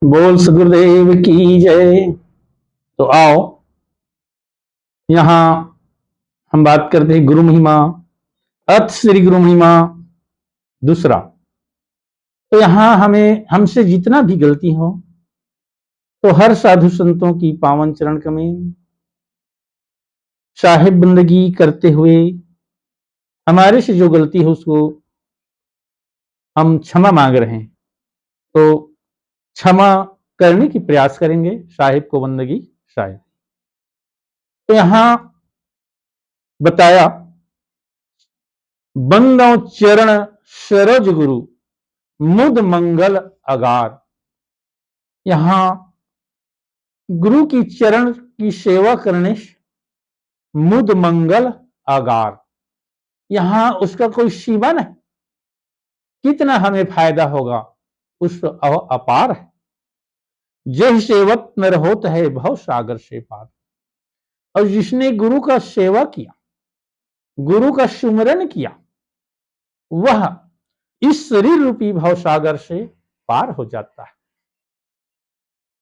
बोल सदगुरुदेव की जय। तो आओ, यहाँ हम बात करते हैं गुरु महिमा, अर्थ श्री गुरु महिमा दूसरा। तो यहाँ हमें हमसे जितना भी गलती हो तो हर साधु संतों की पावन चरण कमें साहिब बंदगी करते हुए हमारे से जो गलती हो उसको हम क्षमा मांग रहे हैं। तो क्षमा करने की प्रयास करेंगे साहिब को बंदगी साहिब। तो यहाँ बताया बंदो चरण सरोज गुरु मुद मंगल अगार। यहां गुरु की चरण की सेवा करने से मुद मंगल अगार, यहां उसका कोई सीमा नहीं, कितना हमें फायदा होगा उस अपार है। जय सेवक नर होत है भव सागर से पार। और जिसने गुरु का सेवा किया, गुरु का सुमिरन किया, वह इस शरीर रूपी भव सागर से पार हो जाता है।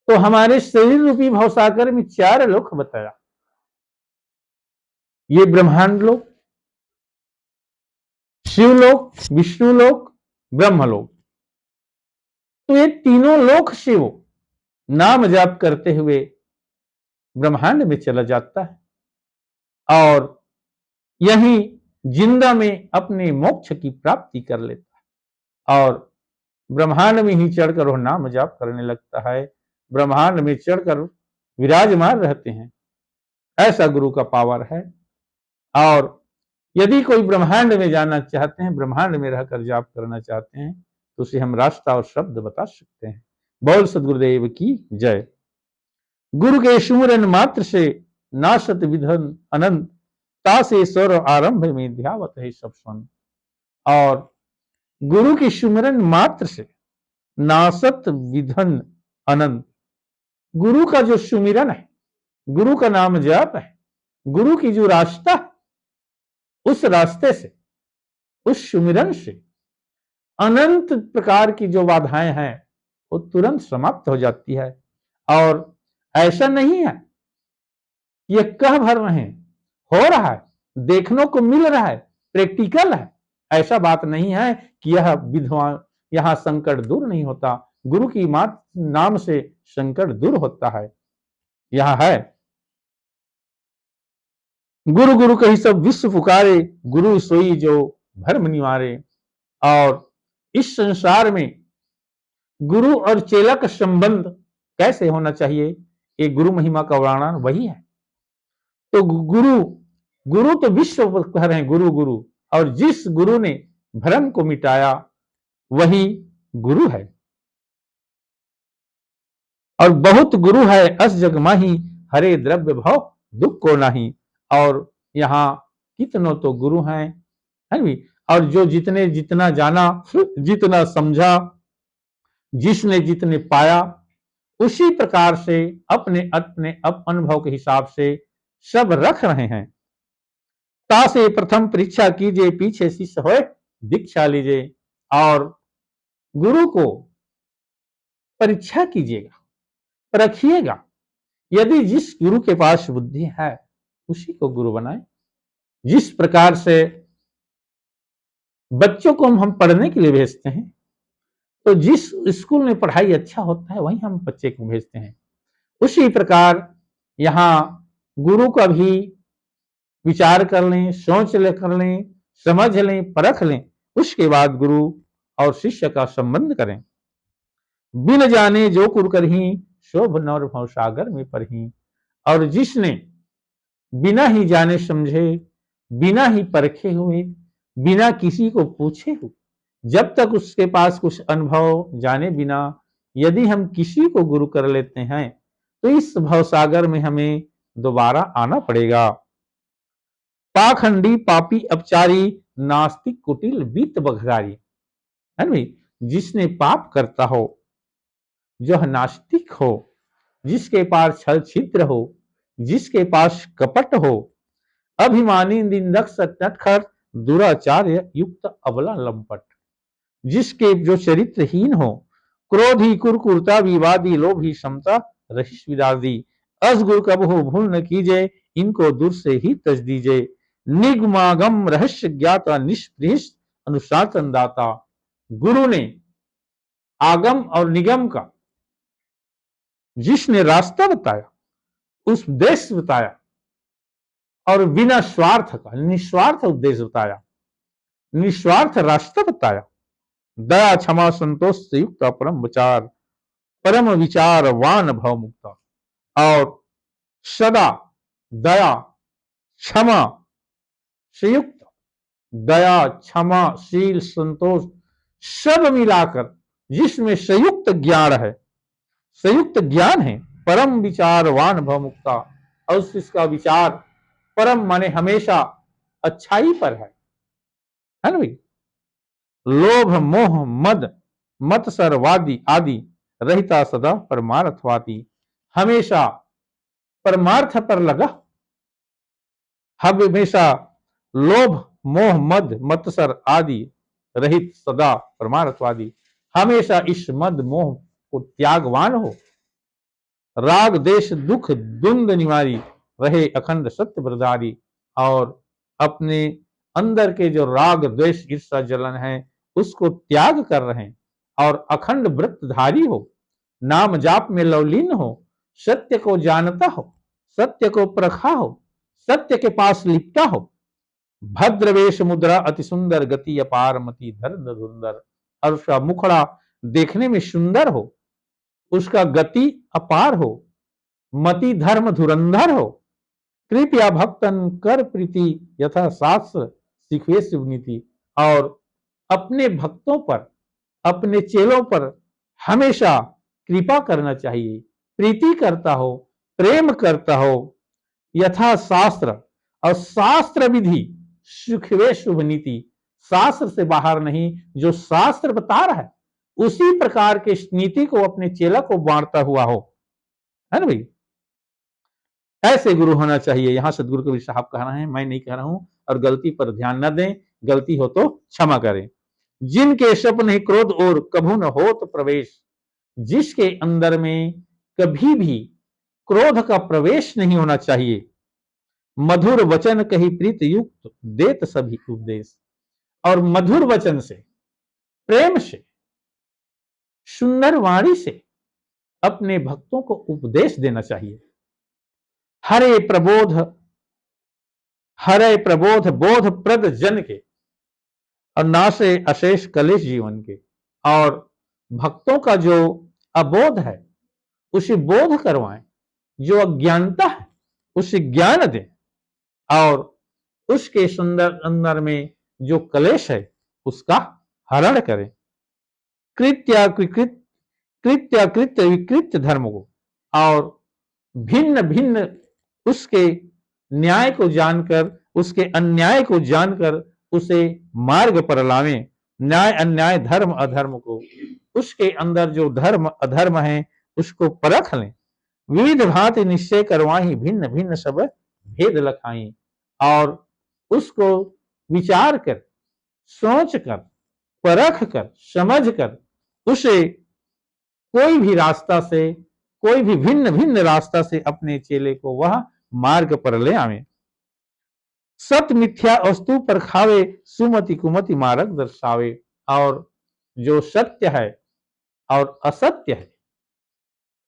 तो हमारे शरीर रूपी भवसागर में चार लोक बताया, ये ब्रह्मांड लोक, शिवलोक, विष्णु लोक, ब्रह्मलोक। तो ये तीनों लोक से वो नाम जाप करते हुए ब्रह्मांड में चला जाता है और यही जिंदा में अपने मोक्ष की प्राप्ति कर लेता है और ब्रह्मांड में ही चढ़कर वह नाम जाप करने लगता है, ब्रह्मांड में चढ़कर विराजमान रहते हैं। ऐसा गुरु का पावर है। और यदि कोई ब्रह्मांड में जाना चाहते हैं, ब्रह्मांड में रहकर जाप करना चाहते हैं, तो उसे हम रास्ता और शब्द बता सकते हैं। बोल सदगुरुदेव की जय। गुरु के सुमिरन मात्र से नाशत विधन अनंत, तासे स्वर आरंभ में ध्यावत है सब सन। और गुरु के सुमिरन मात्र से नाशत विधन अनंत, गुरु का जो सुमिरन है, गुरु का नाम जाप है, गुरु की जो रास्ता है, उस रास्ते से, उस सुमिरन से अनंत प्रकार की जो बाधाएं हैं वो तुरंत समाप्त हो जाती है। और ऐसा नहीं है ये कह भर रहे हैं, हो रहा है, देखने को मिल रहा है, प्रैक्टिकल है। ऐसा बात नहीं है कि यह विधवा यहां संकट दूर नहीं होता, गुरु की मात नाम से संकट दूर होता है। यह है गुरु गुरु कही सब विश्व पुकारे, गुरु सोई जो भरम निवारे। और इस संसार में गुरु और चेला का संबंध कैसे होना चाहिए, ये गुरु महिमा का वर्णन वही है। तो गुरु गुरु तो विश्व कह रहे हैं गुरु गुरु, और जिस गुरु ने भ्रम को मिटाया वही गुरु है। और बहुत गुरु है अस जग माही, हरे द्रव्य भव दुख को नहीं। और यहाँ कितनों तो गुरु हैं, है भी। और जो जितने जितना जाना, जितना समझा, जिसने जितने पाया, उसी प्रकार से अपने अपने अनुभव के हिसाब से सब रख रहे हैं। तासे प्रथम परीक्षा कीजिए, पीछे शिष्य होए दीक्षा लीजिए। और गुरु को परीक्षा कीजिएगा, परखिएगा। यदि जिस गुरु के पास बुद्धि है उसी को गुरु बनाए। जिस प्रकार से बच्चों को हम पढ़ने के लिए भेजते हैं, तो जिस स्कूल में पढ़ाई अच्छा होता है वहीं हम बच्चे को भेजते हैं। उसी प्रकार यहाँ गुरु का भी विचार कर लें, सोच ले कर लें, समझ लें, परख लें, उसके बाद गुरु और शिष्य का संबंध करें। बिन जाने जो कुर करही, शोभ नौर भव सागर में परही। और जिसने बिना ही जाने समझे, बिना ही परखे हुए, बिना किसी को पूछे हुए, जब तक उसके पास कुछ अनुभव जाने बिना यदि हम किसी को गुरु कर लेते हैं, तो इस भवसागर में हमें दोबारा आना पड़ेगा। पाखंडी पापी अपचारी, नास्तिक कुटिल बीत बघारी। है ना, जिसने पाप करता हो, जो नास्तिक हो, जिसके पास छल छिद्र हो, जिसके पास कपट हो, अभिमानी निंदक सत्खर, दुराचार्य युक्त अबला लंपट, जिसके जो चरित्रहीन हो क्रोधी कुरकुरता विवादी लोभी समता रहिस विदादी। असगुर कबहु भूल न कीजे, इनको दूर से ही तज दीजे। निगमागम रहस्य ज्ञाता निष्पृहिश अनुशासन दाता। गुरु ने आगम और निगम का, जिसने रास्ता बताया, उपदेश बताया और बिना स्वार्थ का निस्वार्थ उपदेश बताया, निस्वार्थ रास्ता बताया। दया क्षमा संतोष से युक्त परम विचार, परम विचारवान भव मुक्ता। और सदा दया क्षमा से युक्त, दया क्षमा शील संतोष सब मिलाकर जिसमें संयुक्त ज्ञान है, संयुक्त ज्ञान है, परम विचारवान भव मुक्ता। और इसका विचार परम माने हमेशा अच्छाई पर है ना भाई। लोभ मोह मद मत्सरवादी आदि रहता सदा परमार्थवादी। हमेशा परमार्थ पर लगा, हमेशा लोभ मोह मद मत्सर आदि रहित सदा परमार्थवादी। हमेशा इस मद मोह को त्यागवान हो, राग देश दुख द्वंद निवारी रहे अखंड सत्य ब्रदारी। और अपने अंदर के जो राग द्वेष ईर्षा जलन है उसको त्याग कर रहे हैं और अखंड व्रतधारी हो, नाम जाप में लवलीन हो, सत्य को जानता हो, सत्य को परखा हो, सत्य के पास लिपटा हो। भद्र वेश मुद्रा अति सुंदर गति अपार मति धर्म धुंधर। और उसका मुखड़ा देखने में सुंदर हो, उसका गति अपार हो, मति धर्म धुरंधर हो। कृपया भक्तन कर प्रीति यथा शास्त्र सिखवे शिवनीति। और अपने भक्तों पर, अपने चेलों पर हमेशा कृपा करना चाहिए, प्रीति करता हो, प्रेम करता हो, यथा शास्त्र और शास्त्र विधि सुखवे शुभ नीति। शास्त्र से बाहर नहीं, जो शास्त्र बता रहा है उसी प्रकार के नीति को अपने चेला को बांटता हुआ हो, है ना भाई। ऐसे गुरु होना चाहिए। यहां सदगुरु कबीर साहब कह रहे हैं, मैं नहीं कह रहा हूं। और गलती पर ध्यान न दें, गलती हो तो क्षमा करें। जिनके सपने क्रोध और कभू न हो तो प्रवेश, जिसके अंदर में कभी भी क्रोध का प्रवेश नहीं होना चाहिए। मधुर वचन कही प्रीत युक्त देत सभी उपदेश। और मधुर वचन से, प्रेम से, सुंदर वाणी से अपने भक्तों को उपदेश देना चाहिए। हरे प्रबोध बोध प्रद जन के और नासे अशेष कलेश जीवन के। और भक्तों का जो अबोध है उसे बोध करवाएं, जो अज्ञानता है उसे ज्ञान दें, और उसके सुंदर अंदर में जो कलेश है उसका हरण करें। कृत्य विकृत धर्म को और भिन्न भिन्न उसके न्याय को जानकर, उसके अन्याय को जानकर उसे मार्ग पर लावें। न्याय अन्याय धर्म अधर्म को, उसके अंदर जो धर्म अधर्म है उसको परख लें। विविध भांति निश्चय करवाही, भिन्न भिन्न सब भेद लखाई। और उसको विचार कर, सोच कर, परख कर, समझ कर उसे कोई भी रास्ता से, कोई भी भिन्न भिन्न रास्ता से अपने चेले को वह मार्ग पर ले आवे। सत्य मिथ्या वस्तु पर खावे, सुमति कुमति मार्ग दर्शावे। और जो सत्य है और असत्य है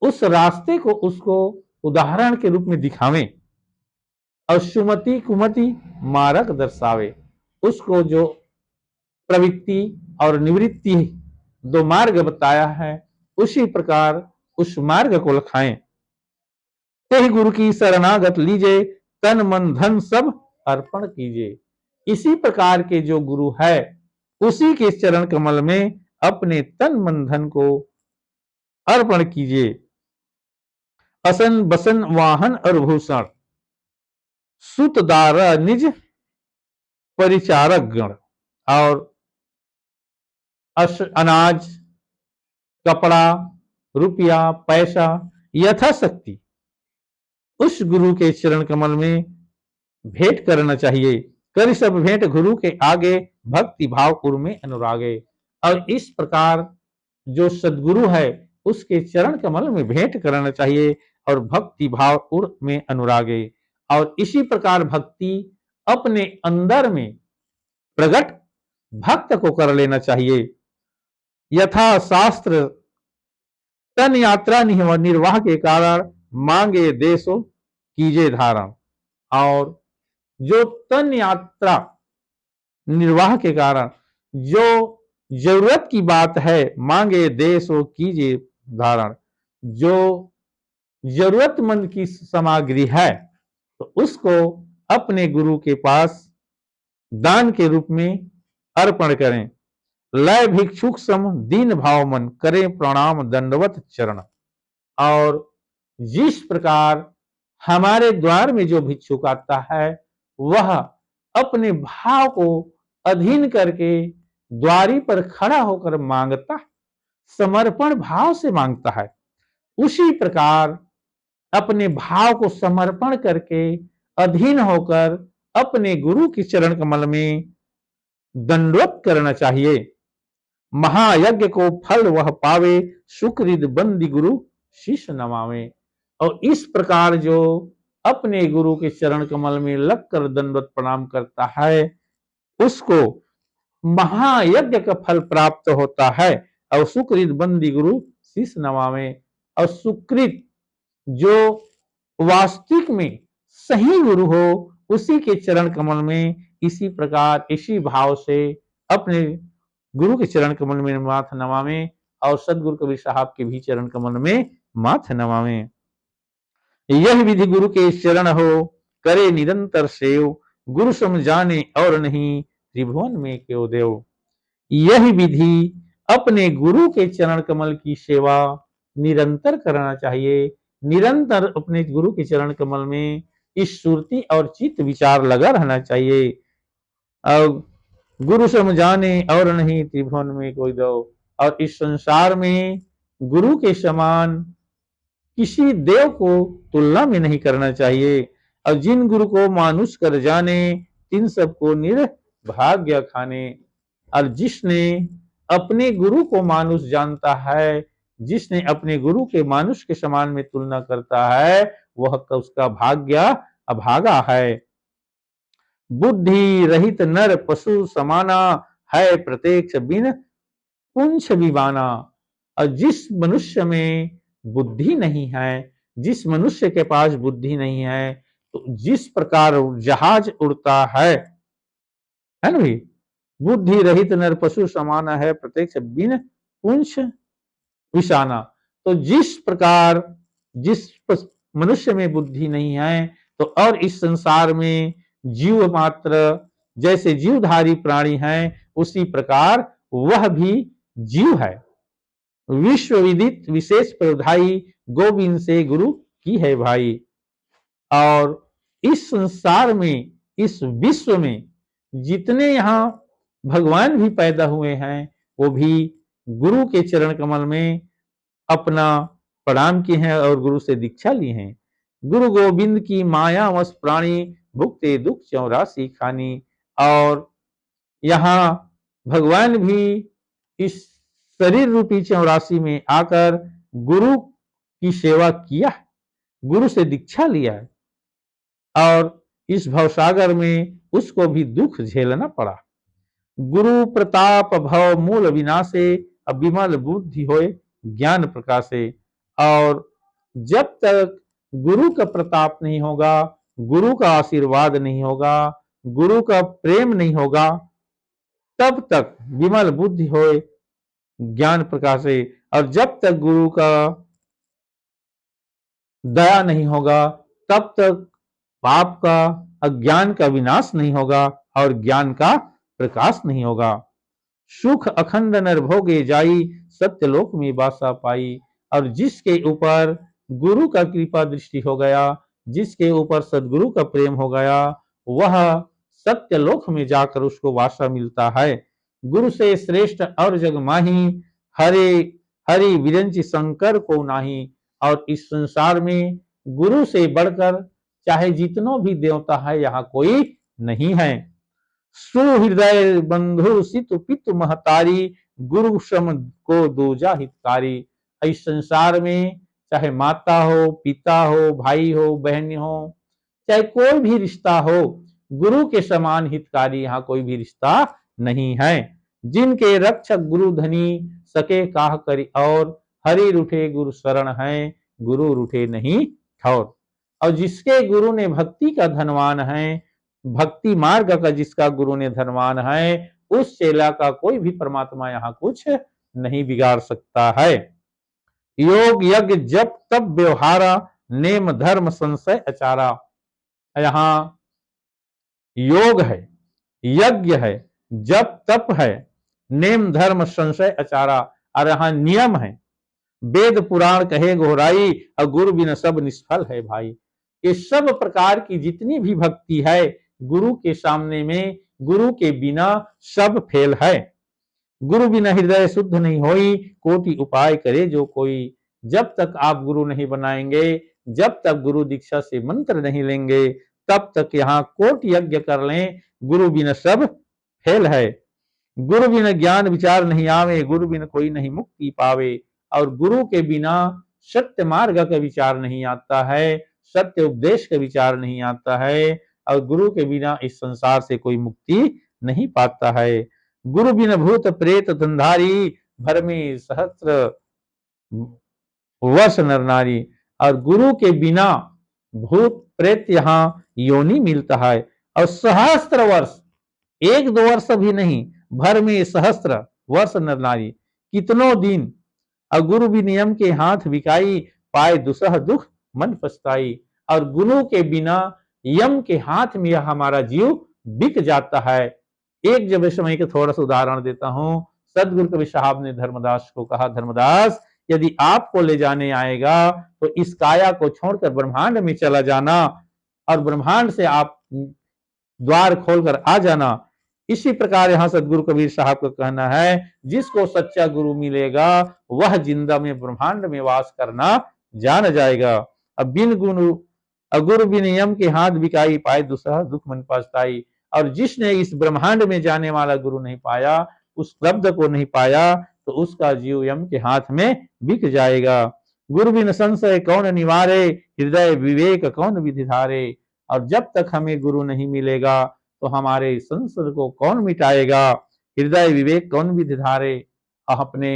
उस रास्ते को उसको उदाहरण के रूप में दिखावें, और सुमति कुमति मार्ग दर्शावे। उसको जो प्रवृत्ति और निवृत्ति दो मार्ग बताया है उसी प्रकार उस मार्ग को लखाएं। ते गुरु की शरणागत लीजिए, तन मन धन सब अर्पण कीजिए। इसी प्रकार के जो गुरु है उसी के चरण कमल में अपने तन मन धन को अर्पण कीजिए। असन बसन वाहन और भूषण, सुतदार निज परिचारक गण। और अनाज, कपड़ा, रुपया, पैसा यथाशक्ति उस गुरु के चरण कमल में भेंट करना चाहिए। कर सब भेंट गुरु के आगे, भक्ति भाव उर में अनुरागे। और इस प्रकार जो सद्गुरु है उसके चरण कमल में भेंट करना चाहिए और भक्ति भाव उर में अनुरागे। और इसी प्रकार भक्ति अपने अंदर में प्रकट भक्त को कर लेना चाहिए। यथा शास्त्र तन यात्रा निर्वाह के कारण मांगे देशो कीजे धारण। और जो तन यात्रा निर्वाह के कारण जो जरूरत की बात है मांगे देशो कीजे धारण, जो जरूरतमंद की सामग्री है तो उसको अपने गुरु के पास दान के रूप में अर्पण करें। लय भिक्षुक सम दीन भाव मन करें प्रणाम दंडवत चरण। और जिस प्रकार हमारे द्वार में जो भिक्षुक आता है वह अपने भाव को अधीन करके द्वारी पर खड़ा होकर मांगता, समर्पण भाव से मांगता है, उसी प्रकार अपने भाव को समर्पण करके अधीन होकर अपने गुरु के चरण कमल में दंडवत करना चाहिए। महायज्ञ को फल वह पावे सुकृत बंदी गुरु शीश नमावे। और इस प्रकार जो अपने गुरु के चरण कमल में लगकर दंडवत प्रणाम करता है उसको महायज्ञ का फल प्राप्त होता है। और सुकृत बंदी गुरु शीश नमावे। और सुकृत जो वास्तविक में सही गुरु हो उसी के चरण कमल में इसी प्रकार इसी भाव से अपने गुरु के चरण कमल में माथ नवावे और सदगुरु कबीर साहब के भी चरण कमल में माथ नवावे। यह विधि गुरु के चरण हो करे निरंतर सेव, गुरु सम जाने और नहीं त्रिभुवन में क्यों देव। यह विधि अपने गुरु के चरण कमल की सेवा निरंतर करना चाहिए। निरंतर अपने गुरु के चरण कमल में इस सुरती और चित्त विचार लगा रहना चाहिए। और गुरु सम जाने और नहीं त्रिभुवन में कोई दो। और इस संसार में गुरु के समान किसी देव को तुलना में नहीं करना चाहिए। और जिन गुरु को मानुष कर जाने तिन सबको निर्भाग्य खाने। और जिसने अपने गुरु को मानुष जानता है, जिसने अपने गुरु के मानुष के समान में तुलना करता है वह उसका भाग्य अभागा है। बुद्धि रहित नर पशु समाना है प्रत्यक्ष बिन पुंछ विबाना। और जिस मनुष्य में बुद्धि नहीं है, जिस मनुष्य के पास बुद्धि नहीं है, तो जिस प्रकार जहाज उड़ता है ना भाई, बुद्धि रहित नर पशु समाना है प्रत्यक्ष बिन पुंछ विषाना। तो जिस प्रकार जिस मनुष्य में बुद्धि नहीं है तो और इस संसार में जीव मात्र जैसे जीवधारी प्राणी हैं उसी प्रकार वह भी जीव है। विश्व विदित विशेष प्रधाई गोविंद से गुरु की है भाई। और इस संसार में इस विश्व में जितने यहाँ भगवान भी पैदा हुए हैं वो भी गुरु के चरण कमल में अपना प्रणाम किए हैं और गुरु से दीक्षा ली हैं। गुरु गोविंद की माया वश प्राणी भुगते दुख 84 खानी। और यहाँ भगवान भी इस शरीर रूपी 84 में आकर गुरु की सेवा किया, गुरु से दीक्षा लिया और इस भवसागर में उसको भी दुख झेलना पड़ा। गुरु प्रताप भव मूल विनाशे विमल बुद्धि होए ज्ञान प्रकाशे। और जब तक गुरु का प्रताप नहीं होगा, गुरु का आशीर्वाद नहीं होगा, गुरु का प्रेम नहीं होगा, तब तक विमल बुद्धि होए ज्ञान प्रकाशे। और जब तक गुरु का दया नहीं होगा तब तक पाप का अज्ञान का विनाश नहीं होगा और ज्ञान का प्रकाश नहीं होगा। सुख अखंड नर भोगे जाई सत्यलोक में बासा पाई। और जिसके ऊपर गुरु का कृपा दृष्टि हो गया, जिसके ऊपर सदगुरु का प्रेम हो गया, वह सत्यलोक में जाकर उसको वासा मिलता है। गुरु से श्रेष्ठ और जग माही हरे हरि विरंची शंकर को नाही। और इस संसार में गुरु से बढ़कर चाहे जितनों भी देवता है यहाँ कोई नहीं है। सुहृदय बंधु सित पित महतारी गुरु सम को दूजा हितकारी। इस संसार में चाहे माता हो, पिता हो, भाई हो, बहन हो, चाहे कोई भी रिश्ता हो, गुरु के समान हितकारी यहाँ कोई भी रिश्ता नहीं है। जिनके रक्षक गुरु धनी, सके काह करी और, हरि रूठे गुरु शरण है, गुरु रूठे नहीं ठौर। और जिसके गुरु ने भक्ति का धनवान है, भक्ति मार्ग का जिसका गुरु ने धनवान है, उस चेला का कोई भी परमात्मा यहाँ कुछ नहीं बिगाड़ सकता है। योग यज्ञ जप तप व्यवहारा, नेम धर्म संशय अचारा। यहाँ योग है, यज्ञ है, जप तप है, नेम धर्म संशय अचारा, और यहाँ नियम है। वेद पुराण कहे गोहराई, और गुरु बिना सब निष्फल है भाई। ये सब प्रकार की जितनी भी भक्ति है, गुरु के सामने में, गुरु के बिना सब फेल है। गुरु बिना हृदय शुद्ध नहीं होई, कोटि उपाय करे जो कोई। जब तक आप गुरु नहीं बनाएंगे, जब तक गुरु दीक्षा से मंत्र नहीं लेंगे, तब तक यहाँ कोटि यज्ञ कर लें, गुरु बिना सब फेल है। गुरु बिना ज्ञान विचार नहीं आवे, गुरु बिना कोई नहीं मुक्ति पावे। और गुरु के बिना सत्य मार्ग का विचार नहीं आता है, सत्य उपदेश का विचार नहीं आता है, और गुरु के बिना इस संसार से कोई मुक्ति नहीं पाता है। गुरु बिना भूत प्रेत धंधारी, भर में सहस्त्र वर्ष नर नारी। और गुरु के बिना भूत प्रेत यहाँ योनि मिलता है, और सहस्त्र वर्ष, एक दो वर्ष भी नहीं, भर में सहस्त्र वर्ष नर नारी, कितनों दिन। और गुरु भी नियम के हाथ बिकाई, पाए दुसह दुख मन पछताई। और गुरु के बिना यम के हाथ में यह हमारा जीव बिक जाता है। एक जब समय का थोड़ा सा उदाहरण देता हूं। सदगुरु कबीर साहब ने धर्मदास को कहा, धर्मदास यदि आपको ले जाने आएगा तो इस काया को छोड़कर ब्रह्मांड में चला जाना, और ब्रह्मांड से आप द्वार खोलकर आ जाना। इसी प्रकार यहाँ सदगुरु कबीर साहब का कहना है, जिसको सच्चा गुरु मिलेगा वह जिंदा में ब्रह्मांड में वास करना जान जाएगा। अब बिन गुरु अगुरु बिन यम के हाथ बिकाई, पाए दुसह दुख मन पछताई। और जिसने इस ब्रह्मांड में जाने वाला गुरु नहीं पाया, उस शब्द को नहीं पाया, तो उसका जीव यम के हाथ में बिक जाएगा। गुरु बिन संशय कौन निवारे, हृदय विवेक कौन विधि धारे। और जब तक हमें गुरु नहीं मिलेगा तो हमारे संशय को कौन मिटाएगा, हृदय विवेक कौन विधि धारे। अपने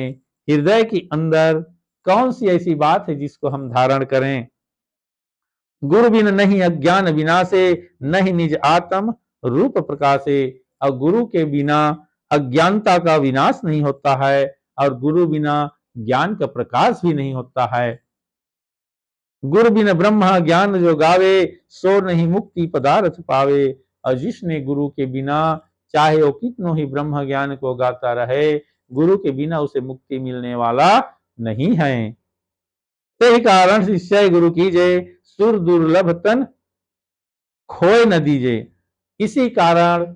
हृदय के अंदर कौन सी ऐसी बात है जिसको हम धारण करें। गुरु बिन नहीं अज्ञान विनाशे, नहीं निज आत्म रूप प्रकाशे। और गुरु के बिना अज्ञानता का विनाश नहीं होता है, और गुरु बिना ज्ञान का प्रकाश भी नहीं होता है। गुरु बिन ब्रह्म ज्ञान जो गावे, सो नहीं मुक्ति पदार्थ पावे। और जिसने गुरु के बिना, चाहे वो कितनों ही ब्रह्म ज्ञान को गाता रहे, गुरु के बिना उसे मुक्ति मिलने वाला नहीं है। यही कारण शिष्य गुरु कीजे, सुर दुर्लभ तन खोए न दीजे। इसी कारण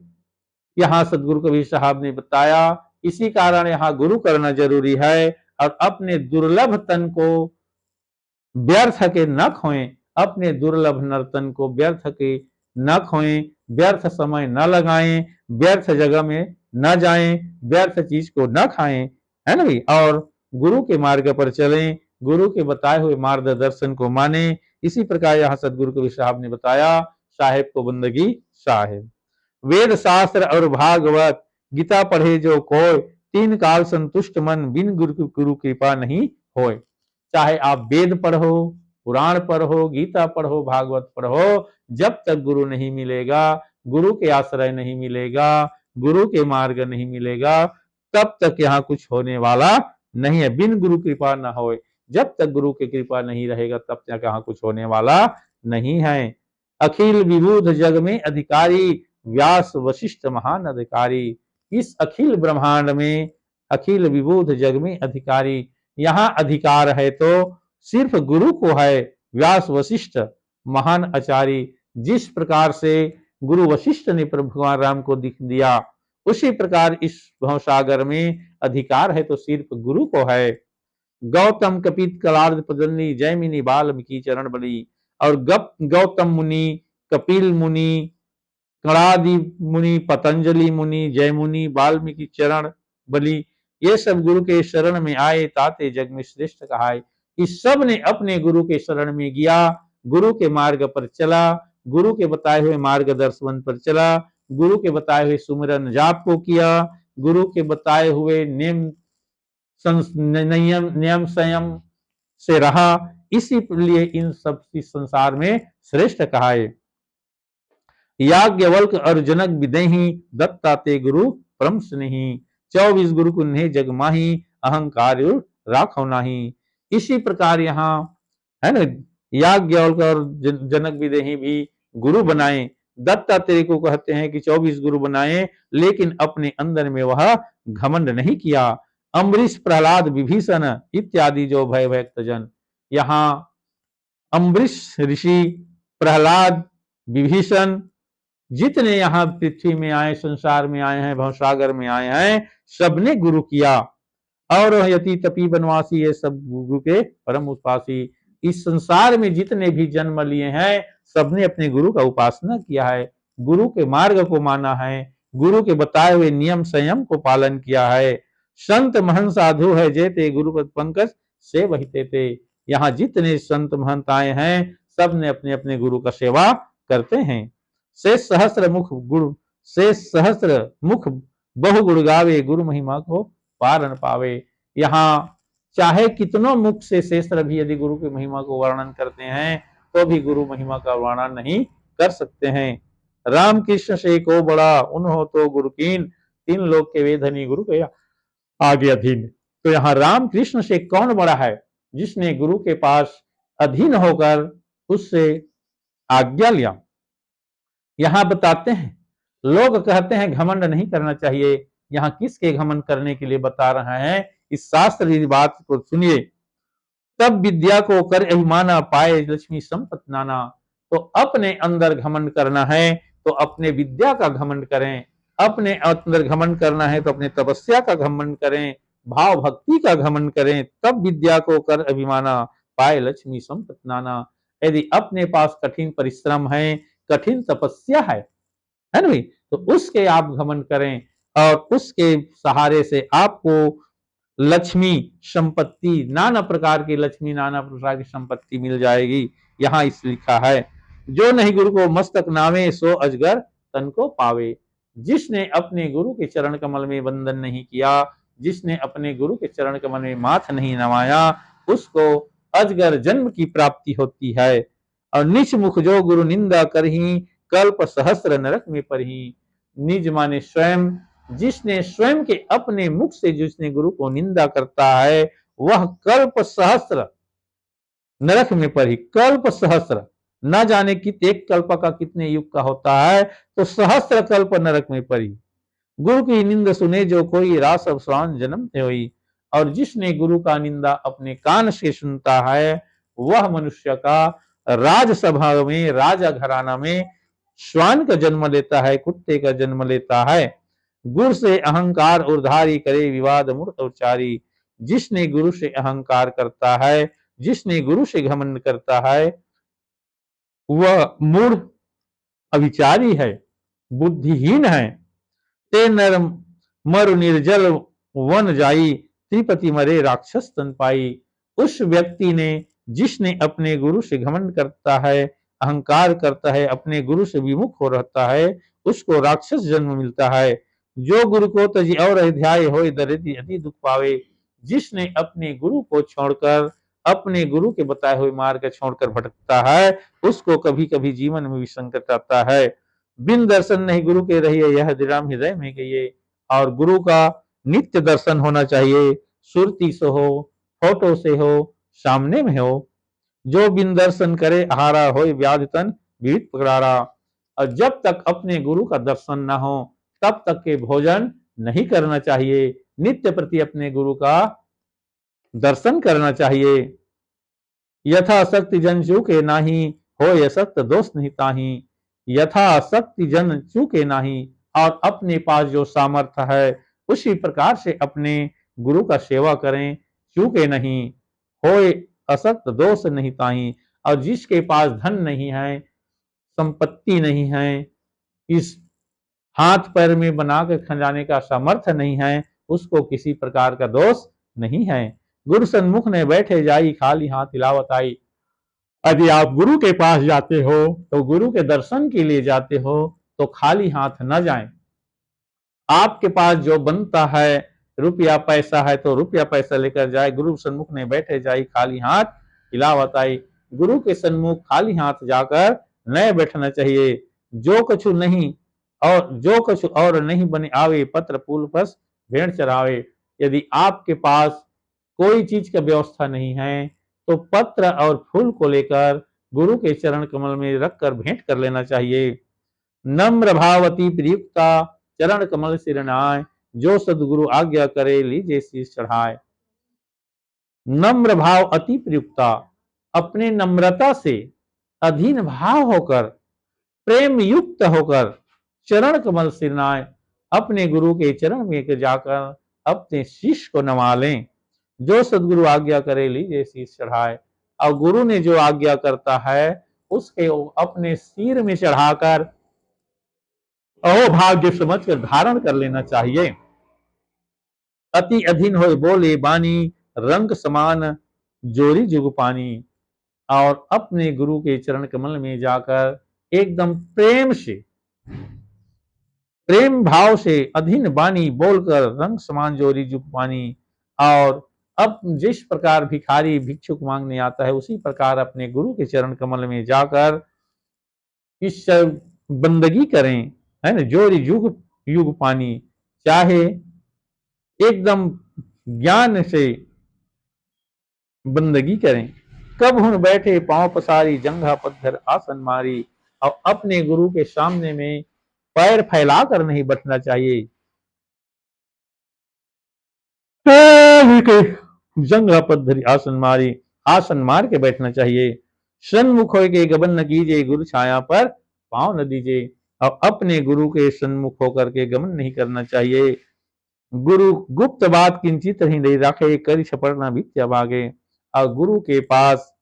यहाँ सदगुरु कबीर साहब ने बताया, इसी कारण यहाँ गुरु करना जरूरी है। और अपने दुर्लभ तन को व्यर्थ के न खोएं, अपने दुर्लभ नर्तन को व्यर्थ के न खोएं, व्यर्थ समय न लगाएं, व्यर्थ जगह में न जाएं, व्यर्थ चीज को न खाएं, है ना भाई। और गुरु के मार्ग पर चलें, गुरु के बताए हुए मार्गदर्शन को माने। इसी प्रकार यहाँ सदगुरु कबीर साहब ने बताया, साहेब को बंदगी साहेब। वेद शास्त्र और भागवत गीता पढ़े जो कोय, तीन काल संतुष्ट मन, बिन गुरु कृपा नहीं होय। चाहे आप वेद पढ़ो, पुराण पढ़ो, गीता पढ़ो, भागवत पढ़ो, जब तक गुरु नहीं मिलेगा, गुरु के आश्रय नहीं मिलेगा, गुरु के मार्ग नहीं मिलेगा, तब तक यहाँ कुछ होने वाला नहीं है। बिन गुरु कृपा न होए, जब तक गुरु की कृपा नहीं रहेगा तब तक यहाँ कुछ होने वाला नहीं है। अखिल विभूत जग में अधिकारी, व्यास वशिष्ठ महान अधिकारी। इस अखिल ब्रह्मांड में, अखिल विभूत जग में अधिकारी, यहाँ अधिकार है तो सिर्फ गुरु को है। व्यास वशिष्ठ महान आचार्य, जिस प्रकार से गुरु वशिष्ठ ने प्रभु भगवान राम को दिख दिया, उसी प्रकार इस भवसागर में अधिकार है तो सिर्फ गुरु को है। गौतम कपित कलार्ध पदन्नी, जैमिनी वाल्मीकि चरण बलि। और गौतम मुनि, कपिल मुनि, कणादि मुनि, पतंजलि मुनि, जयमुनि, वाल्मीकि चरण बलि, ये सब गुरु के शरण में आए, ताते जग में श्रेष्ठ कहाए। इस सब ने अपने गुरु के शरण में गया, गुरु के मार्ग पर चला, गुरु के बताए हुए मार्गदर्शन पर चला, गुरु के बताए हुए सुमिरन जाप को किया, गुरु के बताए हुए नियम संयम से रहा, इसीलिए इन सब इस संसार में श्रेष्ठ कहा है। याज्ञवल्क और जनक विदेही, दत्ता ते गुरु परम स्नेही, 24 गुरु कुन्हे जग माही, अहंकार राखो नाही। इसी प्रकार यहाँ है ना, याज्ञवल्क और जनक विदेही भी गुरु बनाए। दत्तात्रेय को कहते हैं कि 24 गुरु बनाए, लेकिन अपने अंदर में वह घमंड नहीं किया। अम्बरीश, प्रहलाद, विभीषण इत्यादि जो भय भक्त जन, यहाँ अम्बरीश ऋषि, प्रहलाद, विभीषण जितने यहाँ पृथ्वी में आए, संसार में आए हैं, भवसागर में आए हैं, सबने गुरु किया। और यति तपी बनवासी, ये सब गुरु के परम उपासी। इस संसार में जितने भी जन्म लिए हैं, सबने अपने गुरु का उपासना किया है, गुरु के मार्ग को माना है, गुरु के बताए हुए नियम संयम को पालन किया है। संत महंत साधु है जेते, गुरुपद पंकज से वहिते थे। यहाँ जितने संत महंत आए हैं, सबने अपने अपने गुरु का सेवा करते हैं। से सहस्त्र मुख बहु गुण गावे, गुरु महिमा को पार न पावे। यहाँ चाहे कितनों मुख से शेषर भी यदि गुरु की महिमा को वर्णन करते हैं, तो भी गुरु महिमा का वर्णन नहीं कर सकते हैं। राम कृष्ण से को बड़ा, उन्हों तो गुरु कीन, 3 लोग के वेधनी गुरु के आगे अधीन। तो यहाँ राम कृष्ण से कौन बड़ा है? जिसने गुरु के पास अधीन होकर उससे आज्ञा लिया। यहाँ बताते हैं, लोग कहते हैं घमंड नहीं करना चाहिए। यहाँ किसके घमंड करने के लिए बता रहा है, इस शास्त्र बात को सुनिए। तब विद्या को कर अभिमाना, पाए लक्ष्मी संपत नाना। तो अपने अंदर घमंड करना है तो अपने विद्या का घमंड करें, अपने अंदर घमंड करना है तो अपने तपस्या का घमंड करें, भाव भक्ति का घमंड करें। तब विद्या को कर अभिमाना, पाए लक्ष्मी संपत नाना। यदि अपने पास कठिन परिश्रम है, कठिन तपस्या है ना भाई, तो उसके आप घमंड करें और उसके सहारे से आपको लक्ष्मी संपत्ति, नाना प्रकार की लक्ष्मी, नाना प्रकार की संपत्ति मिल जाएगी। यहाँ इस लिखा है, जो नहीं गुरु को मस्तक नावे, सो अजगर तन को पावे। जिसने अपने गुरु के चरण कमल में वंदन नहीं किया, जिसने अपने गुरु के चरण कमल में माथ नहीं नवाया, उसको अजगर जन्म की प्राप्ति होती है। और निच मुख जो गुरु निंदा करही, कल्प सहस्र नरक में परही। निज माने स्वयं, जिसने स्वयं के अपने मुख से जिसने गुरु को निंदा करता है, वह कल्प सहस्र नरक में पड़ी। कल्प सहस्र, न जाने कि एक कल्प का कितने युग का होता है, तो सहस्र कल्प नरक में पड़ी। गुरु की निंदा सुने जो कोई, रास अवसान जन्म थे हुई। और जिसने गुरु का निंदा अपने कान से सुनता है, वह मनुष्य का राजसभा में, राजा घराना में श्वान का जन्म लेता है, कुत्ते का जन्म लेता है। गुरु से अहंकार उर्धारी, करे विवाद मूर्त उच्चारी। जिसने गुरु से अहंकार करता है, जिसने गुरु से घमंड करता है, वह मूढ़ अविचारी है, बुद्धिहीन है। ते नर मरु निर्जल वन जाई, त्रिपति मरे राक्षस तन पाई। उस व्यक्ति ने, जिसने अपने गुरु से घमंड करता है, अहंकार करता है, अपने गुरु से विमुख हो रहता है, उसको राक्षस जन्म मिलता है। जो गुरु को तजी और अध्याय हो, दरिद्र अति दुख पावे। जिसने अपने गुरु को छोड़कर, अपने गुरु के बताए हुए मार्ग छोड़कर भटकता है, उसको कभी कभी जीवन में भी संकट आता है। बिन दर्शन नहीं गुरु के रहिए, यह दृढ़ हृदय में गइए। और गुरु का नित्य दर्शन होना चाहिए, सुरती से हो, फोटो से हो, सामने में हो। जो बिन दर्शन करे, आहारा हो व्याधि तन पीड़ित पकड़ारा। और जब तक अपने गुरु का दर्शन न हो, तब तक के भोजन नहीं करना चाहिए। नित्य प्रति अपने गुरु का दर्शन करना चाहिए। यथाशक्ति जन चूके नाही, हो असक्त दोष नहीं ताही। यथाशक्ति जन चूके नाही, और अपने पास जो सामर्थ्य है, उसी प्रकार से अपने गुरु का सेवा करें, चूके नहीं। होए असक्त दोष नहीं ताही। और जिसके पास धन नहीं है, संपत्ति नहीं है, इस हाथ पैर में बना के खजाने का सामर्थ्य नहीं है, उसको किसी प्रकार का दोष नहीं है। गुरु सन्मुख ने बैठे जाई, खाली हाथ तिलावत आई। यदि आप गुरु के पास जाते हो तो गुरु के दर्शन के लिए जाते हो तो खाली हाथ न जाएं। आपके पास जो बनता है, रुपया पैसा है तो रुपया पैसा लेकर जाए। गुरु सन्मुख ने बैठे जाई, खाली हाथ हिलावत आई। गुरु के सन्मुख खाली हाथ जाकर न बैठना चाहिए। जो कछु नहीं और जो कछु और नहीं बने आवे, पत्र फूल पस भेंट चढ़ावे। यदि आपके पास कोई चीज का व्यवस्था नहीं है तो पत्र और फूल को लेकर गुरु के चरण कमल में रखकर भेंट कर लेना चाहिए। नम्र भावती प्रयुक्ता, चरण कमल सिर नाय। जो सदगुरु आज्ञा करे, लीजे शीश चढ़ाए। नम्र भाव अति प्रयुक्ता, अपने नम्रता से अधीन भाव होकर, प्रेम युक्त होकर चरण कमल सिर नाय, अपने गुरु के चरण में जाकर अपने शीश को नवा लें। जो सदगुरु आज्ञा करे, लीजे शीश चढ़ाए। और गुरु ने जो आज्ञा करता है उसके अपने सिर में चढ़ाकर अहोभाग्य समझकर धारण कर लेना चाहिए। अति अधीन हो बोले बानी, रंग समान जोरी जुग पानी। और अपने गुरु के चरण कमल में जाकर एकदम प्रेम से, प्रेम भाव से अधीन बानी बोलकर रंग समान जोरी जुग पानी। और अब जिस प्रकार भिखारी भिक्षुक मांगने आता है उसी प्रकार अपने गुरु के चरण कमल में जाकर इस बंदगी करें, है ना। जोरी युग युग पानी, चाहे एकदम ज्ञान से बंदगी करें। कब हुन बैठे पांव पसारी, जंघा पत्थर आसन मारी। और अपने गुरु के सामने में पैर फैलाकर नहीं बैठना चाहिए, जंघा पत्थर आसन मारी, आसन मार के बैठना चाहिए। सन्मुख हो के गबन न कीजिए, गुरु छाया पर पांव न दीजिए। और अपने गुरु के सन्मुख होकर के गमन नहीं करना चाहिए। गुरु गुप्त बात किंचित ही नहीं रखे, करी छपड़ न भित्या भागे। और गुरु के पास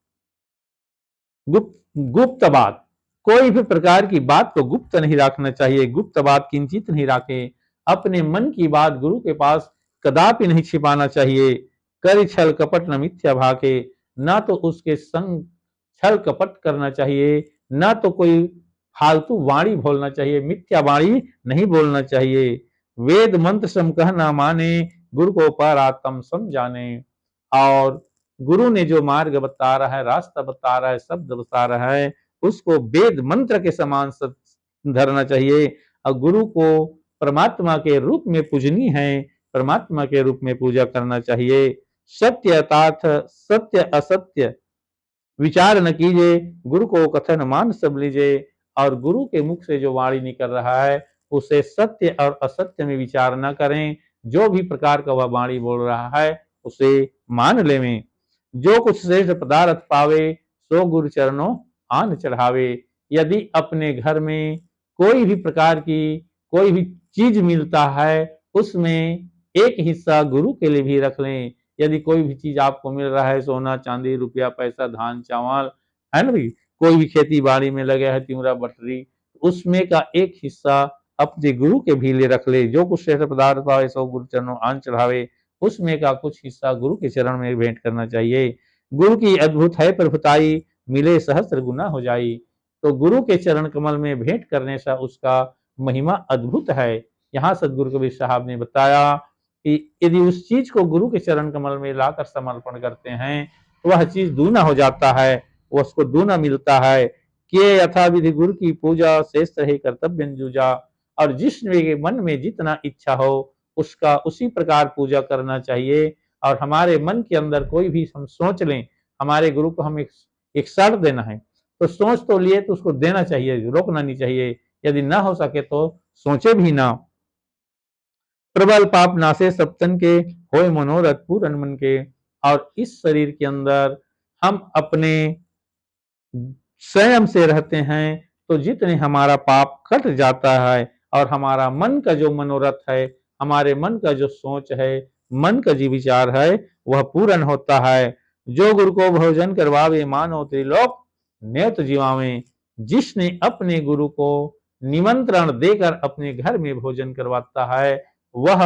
गुप्त बात, कोई भी प्रकार की बात को गुप्त नहीं रखना चाहिए। गुप्त बात किंचित नहीं रखे, अपने मन की बात गुरु के पास कदापि नहीं छिपाना चाहिए। कर छल कपट न मिथ्या भाके, ना तो उसके संग छल कपट करना चाहिए, ना तो कोई फालतू वाणी बोलना चाहिए, मिथ्या वाणी नहीं बोलना चाहिए। वेद मंत्र सम कह ना माने, गुरु को पर आत्म समझाने। और गुरु ने जो मार्ग बता रहा है, रास्ता बता रहा है, शब्द बता रहा है, उसको वेद मंत्र के समान धरना चाहिए। और गुरु को परमात्मा के रूप में पूजनी है, परमात्मा के रूप में पूजा करना चाहिए। सत्य अतार्थ, सत्य असत्य विचार न कीजिए, गुरु को कथन मान सब लीजिए। और गुरु के मुख से जो वाणी निकल रहा है उसे सत्य और असत्य में विचार न करें। जो भी प्रकार का वह वाणी बोल रहा है उसे मान लेवें। जो कुछ श्रेष्ठ पदार्थ पावे, सो गुरु चरणों आन चढ़ावे। यदि अपने घर में कोई भी प्रकार की कोई भी चीज मिलता है उसमें एक हिस्सा गुरु के लिए भी रख लें। यदि कोई भी चीज आपको मिल रहा है, सोना चांदी रुपया पैसा धान चावल, है ना भाई, कोई भी खेती बाड़ी में लगे है तिमरा बटरी, उसमें का एक हिस्सा अपने गुरु के भी लिए रख ले। जो कुछ श्रेष्ठ पदार्थ पावे सो गुरु चरणों आन चढ़ावे, उसमें का कुछ हिस्सा गुरु के चरण में भेंट करना चाहिए। गुरु की अद्भुत है प्रभुताई, मिले सहस्त्र गुना हो जाई। तो गुरु के चरण कमल में भेंट करने से उसका महिमा अद्भुत है। यहाँ सदगुरु कबीर साहब ने बताया कि यदि उस चीज को गुरु के चरण कमल में लाकर समर्पण करते हैं तो वह चीज दूना हो जाता है, उसको दूना मिलता है। कि यथा विधि गुरु की पूजा, शेष रहे कर्तव्य जूझा। और जिसके मन में जितना इच्छा हो उसका उसी प्रकार पूजा करना चाहिए। और हमारे मन के अंदर कोई भी हम सोच लें, हमारे गुरु को हम एक शर्त देना है तो सोच तो लिए तो उसको देना चाहिए, रोकना नहीं चाहिए। यदि ना हो सके तो सोचे भी ना। प्रबल पाप नासे सब तन के, होए मनोरथ पूरन मन के। और इस शरीर के अंदर हम अपने स्वयं से रहते हैं तो जितने हमारा पाप कट जाता है और हमारा मन का जो मनोरथ है, हमारे मन का जो सोच है, मन का जो विचार है वह पूर्ण होता है। जो गुरु को भोजन करवावे, मानो त्रिलोक नेत जीवावे। जिसने अपने गुरु को निमंत्रण देकर अपने घर में भोजन करवाता है वह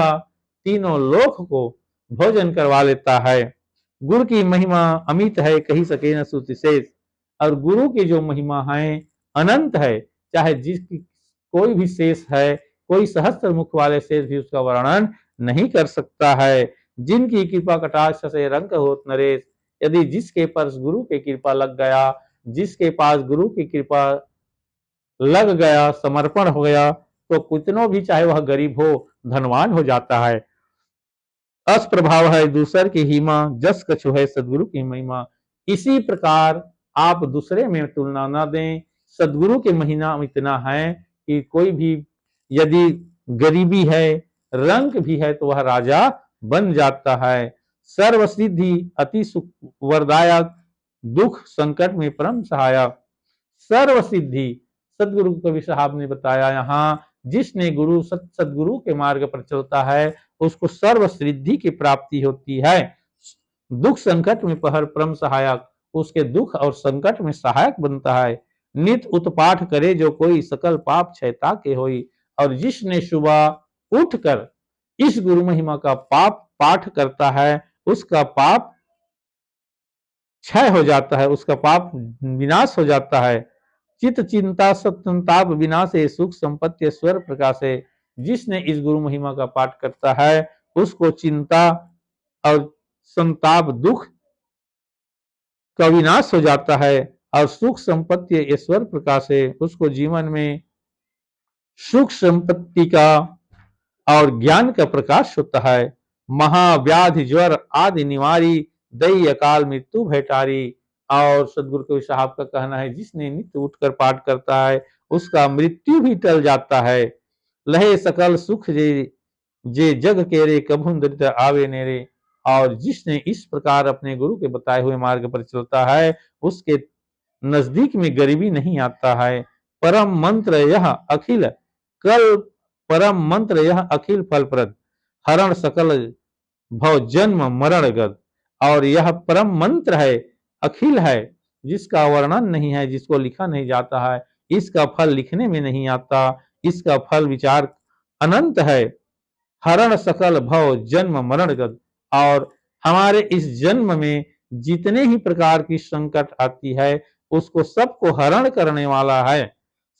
तीनों लोक को भोजन करवा लेता है। गुरु की महिमा अमित है, कही सके न श्रुति शेष। और गुरु की जो महिमा है अनंत है, चाहे जिसकी कोई भी शेष है, कोई सहस्त्र मुख वाले शेष भी उसका वर्णन नहीं कर सकता है। जिनकी कृपा कटाक्ष से रंग होत नरेश, यदि जिसके पर गुरु की कृपा लग गया, जिसके पास गुरु की कृपा लग गया, समर्पण हो गया, तो कितनों भी चाहे वह गरीब हो, धनवान हो जाता है। अस प्रभाव है दूसर की हिमा, जस कछु है सदगुरु की महिमा। इसी प्रकार आप दूसरे में तुलना न दें। सदगुरु के महीना इतना है कि कोई भी यदि गरीबी है, रंक भी है, तो वह राजा बन जाता है। सर्व सिद्धि अति सुख वरदायक, दुख संकट में परम सहायक। सर्व सिद्धि सदगुरु कवि साहब ने बताया यहाँ, जिसने गुरु सदगुरु के मार्ग पर चलता है उसको सर्व सिद्धि की प्राप्ति होती है। दुख संकट में पहर परम सहायक, उसके दुख और संकट में सहायक बनता है। नित उत्पाठ करे जो कोई, सकल पाप क्षयता के होई। और जिसने सुबह उठकर इस गुरु महिमा का पाप पाठ करता है, उसका पाप क्षय हो जाता है, उसका पाप विनाश हो जाता है। चित चिंता संताप विनाशे, सुख संपत्ति स्वर प्रकाशे। जिसने इस गुरु महिमा का पाठ करता है उसको चिंता और संताप दुख का विनाश हो जाता है, और सुख संपत्ति ईश्वर प्रकाश है, उसको जीवन में सुख संपत्ति का और ज्ञान का प्रकाश होता है। महाव्याधि ज्वर आदि निवारी, दई अकाल मृत्यु भेटारी। और सदगुरु कबीर साहब का कहना है, जिसने नित्य उठकर पाठ करता है उसका मृत्यु भी टल जाता है। लहे सकल सुख जे जग केरे, कभू दरिद्र आवे नेरे। और जिसने इस प्रकार अपने गुरु के बताए हुए मार्ग पर चलता है उसके नजदीक में गरीबी नहीं आता है। परम मंत्र यह अखिल कल परम मंत्र यह अखिल फलप्रद, हरण सकल भव जन्म मरण गद। और यह परम मंत्र है, अखिल है, जिसका वर्णन नहीं है, जिसको लिखा नहीं जाता है, इसका फल लिखने में नहीं आता, इसका फल विचार अनंत है। हरण सकल भव जन्म मरण गद। और हमारे इस जन्म में जितने ही प्रकार की संकट आती है उसको सबको हरण करने वाला है।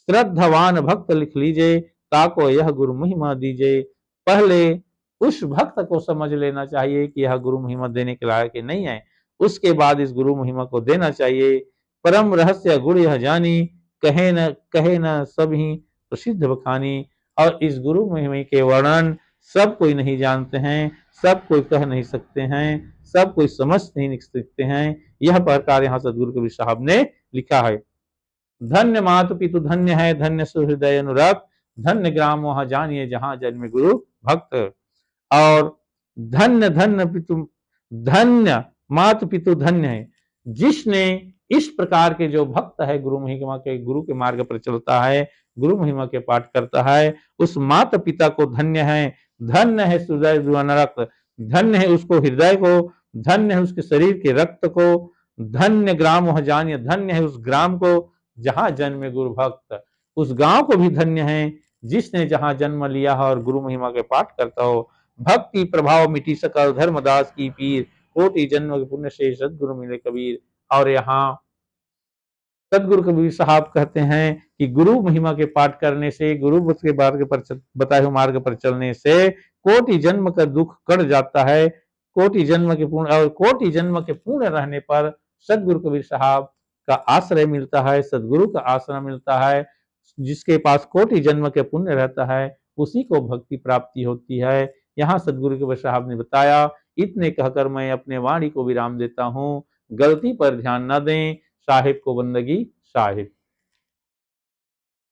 श्रद्धावान भक्त लिख लीजिए, ताको यह गुरु महिमा दीजिए। पहले उस भक्त को समझ लेना चाहिए कि यह गुरु महिमा देने के लायक नहीं है, उसके बाद इस गुरु महिमा को देना चाहिए। परम रहस्य गुरु यह जानी, कहे न सभी प्रसिद्ध बखानी। और इस गुरु महिमा के वर्णन सब कोई नहीं जानते हैं, सब कोई कह नहीं सकते हैं, सब कोई समझ नहीं सकते हैं। यह प्रकार यहाँ सदगुरु कबीर साहब ने लिखा है। धन्य मातु पितु धन्य है, धन्य सुहृदय अनुरक्त, धन्य ग्राम वहां जानिए जहां जन्मे गुरु भक्त। और धन्य धन्य पितु धन्य मातु पितु धन्य है, जिसने इस प्रकार के जो भक्त है गुरु महिमा के, गुरु के मार्ग पर चलता है, गुरु महिमा के पाठ करता है, उस माता पिता को धन्य है। धन्य है हृदय नरक, धन्य है उसको हृदय को, धन्य है उसके शरीर के रक्त को। धन्य ग्राम वह जानिए, धन्य है उस ग्राम को जहां जन्मे गुरु भक्त। उस गांव को भी धन्य है जिसने जहां जन्म लिया है और गुरु महिमा के पाठ करता हो। भक्ति प्रभाव मिटी सकल, धर्मदास की पीर, कोटि जन्म के पुण्य से सदगुरु मिले कबीर। और यहाँ सदगुरु कबीर साहब कहते हैं कि गुरु महिमा के पाठ करने से, गुरु के मार्ग पर बताए हुए मार्ग पर चलने से कोटि जन्म का दुख कट जाता है। कोटि जन्म के पूर्ण और कोटि जन्म के पूर्ण रहने पर सदगुरु कबीर साहब का आश्रय मिलता है, सदगुरु का आश्रय मिलता है। जिसके पास कोटि जन्म के पुण्य रहता है उसी को भक्ति प्राप्ति होती है। यहाँ सदगुरु कबीर साहब ने बताया। इतने कहकर मैं अपने वाणी को विराम देता हूँ। गलती पर ध्यान न दें, साहिब को बंदगी साहिब।